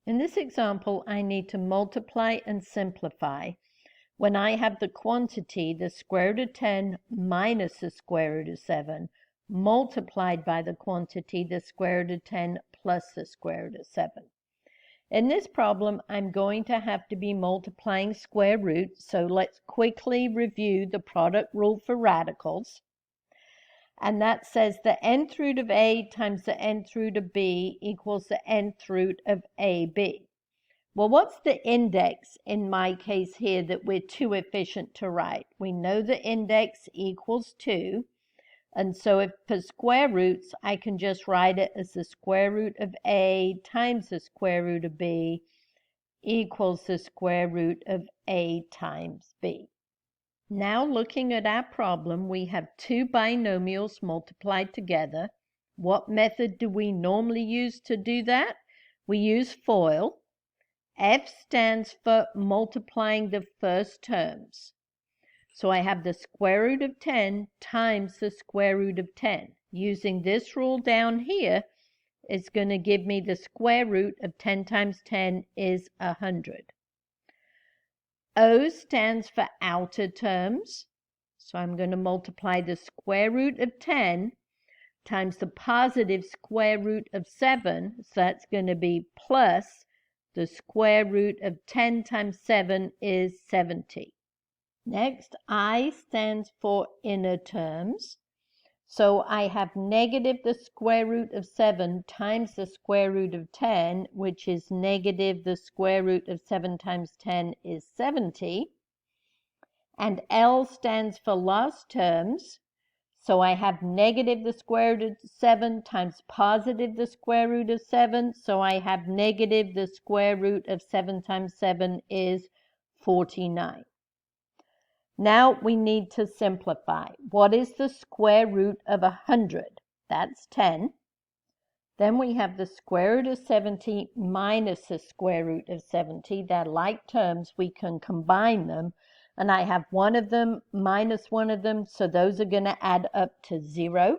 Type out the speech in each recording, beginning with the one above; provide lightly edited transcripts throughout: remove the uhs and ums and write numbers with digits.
In this example, I need to multiply and simplify when I have the quantity the square root of 10 minus the square root of 7 multiplied by the quantity the square root of 10 plus the square root of 7. In this problem, I'm going to have to be multiplying square roots, so let's quickly review the product rule for radicals. And that says the nth root of a times the nth root of b equals the nth root of ab. Well, what's the index in my case here that we're too efficient to write? We know the index equals 2. And so if for square roots, I can just write it as the square root of a times the square root of b equals the square root of a times b. Now looking at our problem, we have two binomials multiplied together. What method do we normally use to do that? We use FOIL. F stands for multiplying the first terms. So I have the square root of 10 times the square root of 10. Using this rule down here, it's going to give me the square root of 10 times 10 is 100. O stands for outer terms. So I'm going to multiply the square root of 10 times the positive square root of 7. So that's going to be plus the square root of 10 times 7 is 70. Next, I stands for inner terms. So I have negative the square root of 7 times the square root of 10, which is negative the square root of 7 times 10 is 70. And L stands for last terms. So I have negative the square root of 7 times positive the square root of 7. So I have negative the square root of 7 times 7 is 49. Now we need to simplify. What is the square root of 100? That's 10. Then we have the square root of 70 minus the square root of 70. They're like terms. We can combine them. And I have one of them minus one of them, so those are going to add up to 0.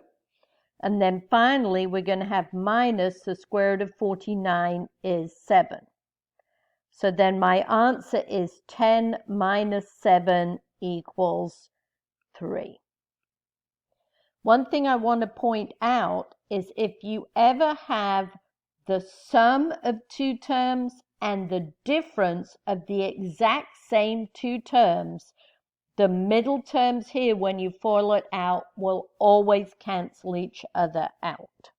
And then finally, we're going to have minus the square root of 49 is 7. So then my answer is 10 minus 7 equals 3. One thing I want to point out is if you ever have the sum of two terms and the difference of the exact same two terms, the middle terms here, when you FOIL it out, will always cancel each other out.